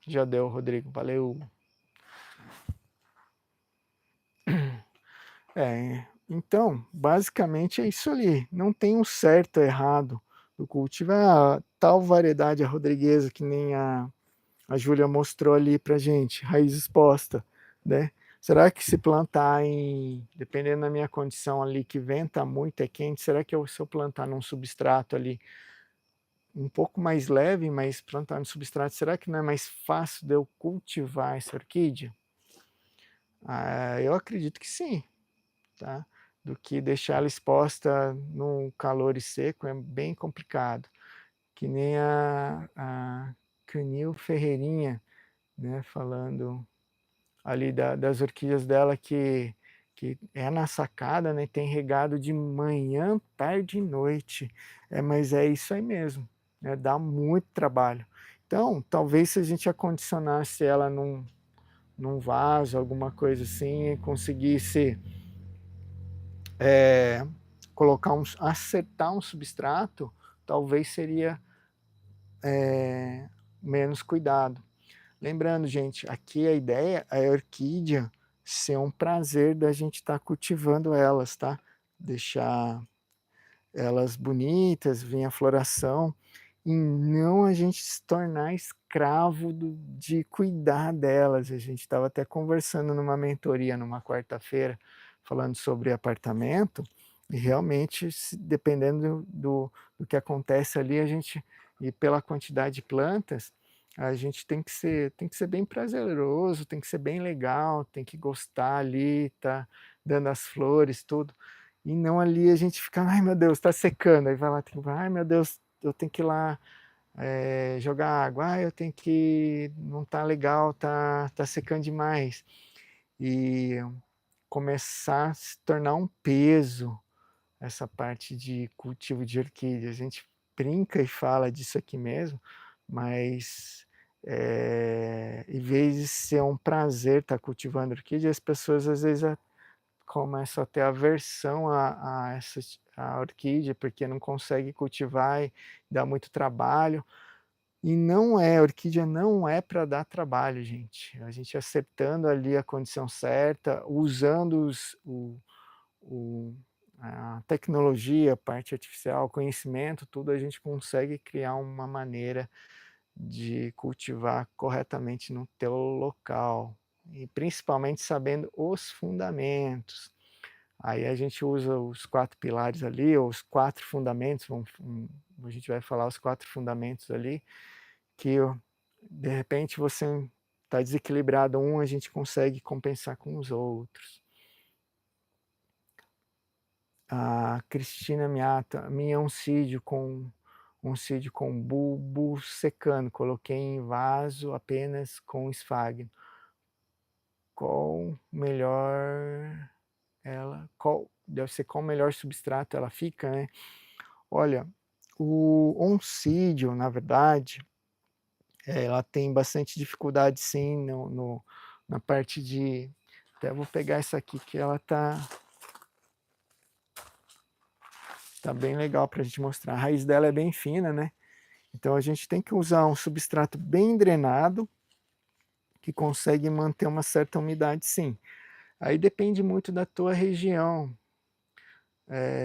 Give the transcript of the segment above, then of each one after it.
Já deu, Rodrigo, valeu. Então, basicamente é isso ali. Não tem um certo ou errado do cultivo. Tal variedade, a rodriguesa, que nem a Júlia mostrou ali pra gente, raiz exposta, né? Será que se plantar dependendo da minha condição ali, que venta muito, é quente, será que se eu plantar num substrato ali um pouco mais leve, mas plantar no substrato, será que não é mais fácil de eu cultivar essa orquídea? Eu acredito que sim, tá? Do que deixar ela exposta no calor e seco, é bem complicado. Que nem a Canil Ferreirinha, né, falando ali das orquídeas dela que é na sacada, né, tem regado de manhã, tarde e noite. Mas é isso aí mesmo, né, dá muito trabalho. Então, talvez se a gente acondicionasse ela num vaso, alguma coisa assim, e conseguisse acertar um substrato, talvez seria menos cuidado. Lembrando, gente, aqui a ideia é a orquídea ser um prazer da gente estar cultivando elas, tá? Deixar elas bonitas, vir a floração, e não a gente se tornar escravo de cuidar delas. A gente estava até conversando numa mentoria numa quarta-feira, falando sobre apartamento, e realmente, dependendo do que acontece ali, e pela quantidade de plantas, a gente tem que ser bem prazeroso, tem que ser bem legal, tem que gostar ali, tá dando as flores, tudo. E não ali a gente fica, ai meu Deus, está secando. Aí vai lá, ai meu Deus, eu tenho que ir lá jogar água, eu tenho que, não tá legal, tá secando demais. E começar a se tornar um peso essa parte de cultivo de orquídea. A gente brinca e fala disso aqui mesmo, mas em vez de ser um prazer estar cultivando orquídea, as pessoas às vezes começam a ter aversão a orquídea, porque não consegue cultivar e dá muito trabalho. E a orquídea não é para dar trabalho, gente. A gente acertando ali a condição certa, usando a tecnologia, a parte artificial, o conhecimento, tudo, a gente consegue criar uma maneira de cultivar corretamente no teu local. E principalmente sabendo os fundamentos. Aí a gente usa os 4 pilares ali, ou os 4 fundamentos, a gente vai falar os 4 fundamentos ali, que de repente você está desequilibrado a gente consegue compensar com os outros. A Cristina Miata, minha um sídio com bulbo secando, coloquei em vaso apenas com esfagno. Qual melhor deve ser qual melhor substrato ela fica, né? Olha, o oncídio, na verdade, ela tem bastante dificuldade sim na parte de... Até vou pegar essa aqui que ela tá bem legal para a gente mostrar. A raiz dela é bem fina, né? Então a gente tem que usar um substrato bem drenado, que consegue manter uma certa umidade sim. Aí depende muito da tua região,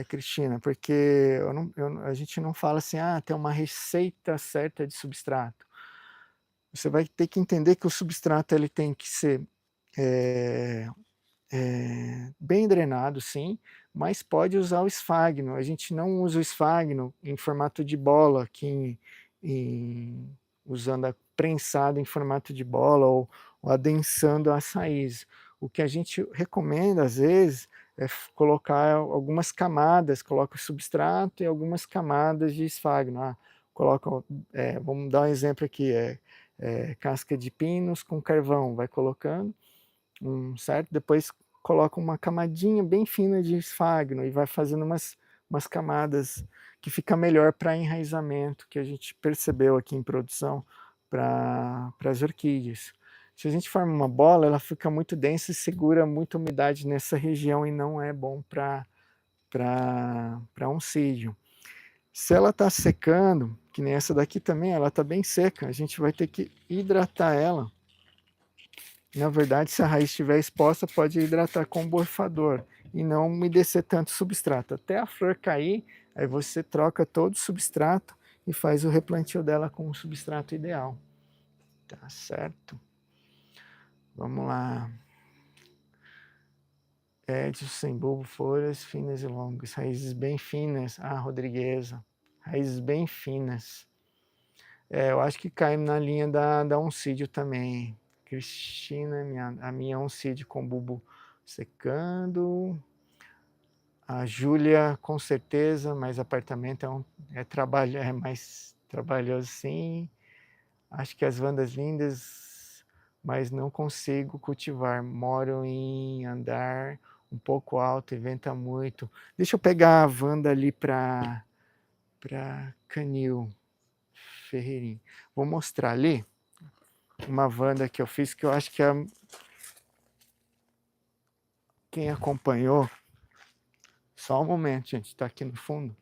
Cristina, porque a gente não fala assim, tem uma receita certa de substrato. Você vai ter que entender que o substrato ele tem que ser bem drenado, sim, mas pode usar o esfagno. A gente não usa o esfagno em formato de bola, usando a prensado em formato de bola ou adensando as raízes. O que a gente recomenda, às vezes, é colocar algumas camadas, coloca o substrato e algumas camadas de esfagno. Vamos dar um exemplo aqui, casca de pinos com carvão, vai colocando, certo? Depois coloca uma camadinha bem fina de esfagno e vai fazendo umas camadas que fica melhor para enraizamento, que a gente percebeu aqui em produção para as orquídeas. Se a gente forma uma bola, ela fica muito densa e segura muita umidade nessa região e não é bom para oncídio. Se ela está secando, o que nem essa daqui também, ela está bem seca, a gente vai ter que hidratar ela. Na verdade, se a raiz estiver exposta, pode hidratar com borrifador e não umedecer tanto o substrato. Até a flor cair, aí você troca todo o substrato e faz o replantio dela com o substrato ideal. Tá certo? Vamos lá. Edges sem bulbo, folhas finas e longas, raízes bem finas. Ah, Rodriguesa, raízes bem finas. Eu acho que cai na linha da oncídio também. Cristina, a minha oncídio com bulbo secando. A Júlia, com certeza, mas apartamento é mais trabalhoso sim. Acho que as Vandas lindas, mas não consigo cultivar. Moro em andar um pouco alto e venta muito. Deixa eu pegar a Wanda ali para Canil Ferreirinho. Vou mostrar ali uma Wanda que eu fiz, que eu acho que quem acompanhou, só um momento, gente, está aqui no fundo.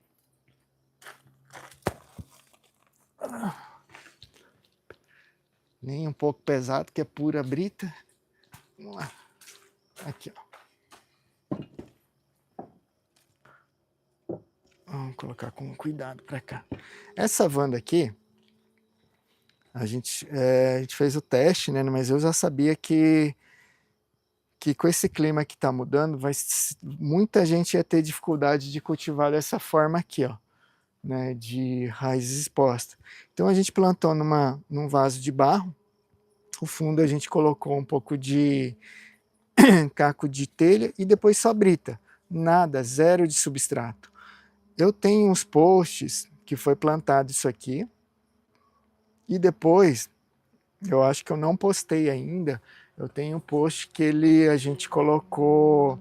Nem um pouco pesado, que é pura brita. Vamos lá. Aqui, ó. Vamos colocar com cuidado para cá. Essa Wanda aqui, a gente fez o teste, né? Mas eu já sabia que com esse clima que está mudando, muita gente ia ter dificuldade de cultivar dessa forma aqui, ó, né? De raízes expostas. Então a gente plantou num vaso de barro. O fundo a gente colocou um pouco de caco de telha e depois só brita. Nada, zero de substrato. Eu tenho uns posts que foi plantado isso aqui. E depois, eu acho que eu não postei ainda, eu tenho um post que a gente colocou,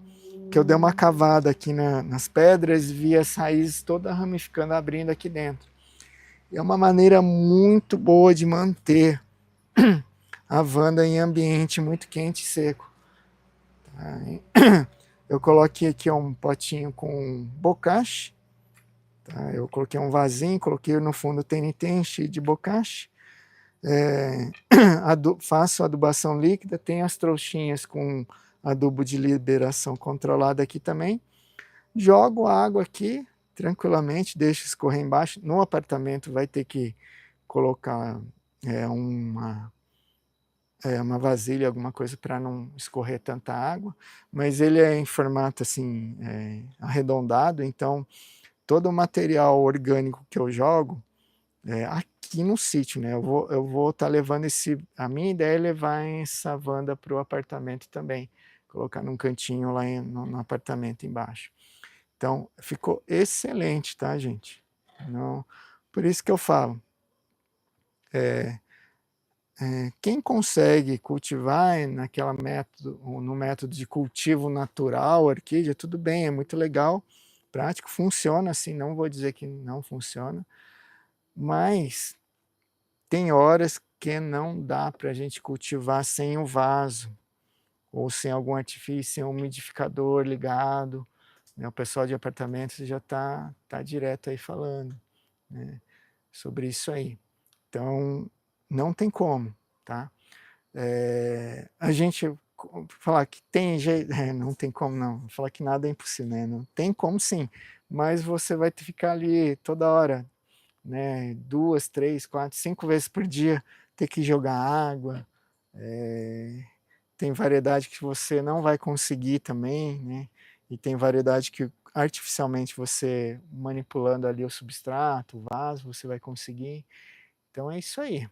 que eu dei uma cavada aqui nas pedras e vi as raízes todas ramificando, abrindo aqui dentro. É uma maneira muito boa de manter a Wanda em ambiente muito quente e seco. Tá? Eu coloquei aqui um potinho com bocache. Tá? Eu coloquei um vasinho, coloquei no fundo TNT, enchi de bocache. Faço adubação líquida, tem as trouxinhas com adubo de liberação controlada aqui também. Jogo a água aqui tranquilamente, deixo escorrer embaixo. No apartamento vai ter que colocar uma vasilha, alguma coisa para não escorrer tanta água, mas ele é em formato assim, arredondado, então todo o material orgânico que eu jogo, aqui no sítio, né? Eu vou estar levando a minha ideia é levar essa Wanda para o apartamento também, colocar num cantinho lá no apartamento embaixo. Então, ficou excelente, tá, gente? Não, por isso que eu falo, quem consegue cultivar no método de cultivo natural, orquídea, tudo bem, é muito legal, prático, funciona assim, não vou dizer que não funciona, mas tem horas que não dá para a gente cultivar sem o vaso, ou sem algum artifício, sem um umidificador ligado, né? O pessoal de apartamentos já está direto aí falando, né, sobre isso aí. Então, não tem como, tá? A gente falar que tem jeito, não tem como não, falar que nada é impossível, né? Não tem como sim, mas você vai ter que ficar ali toda hora, né? 2, 3, 4, 5 vezes por dia, ter que jogar água. Tem variedade que você não vai conseguir também, né? E tem variedade que artificialmente você manipulando ali o substrato, o vaso, você vai conseguir. Então é isso aí.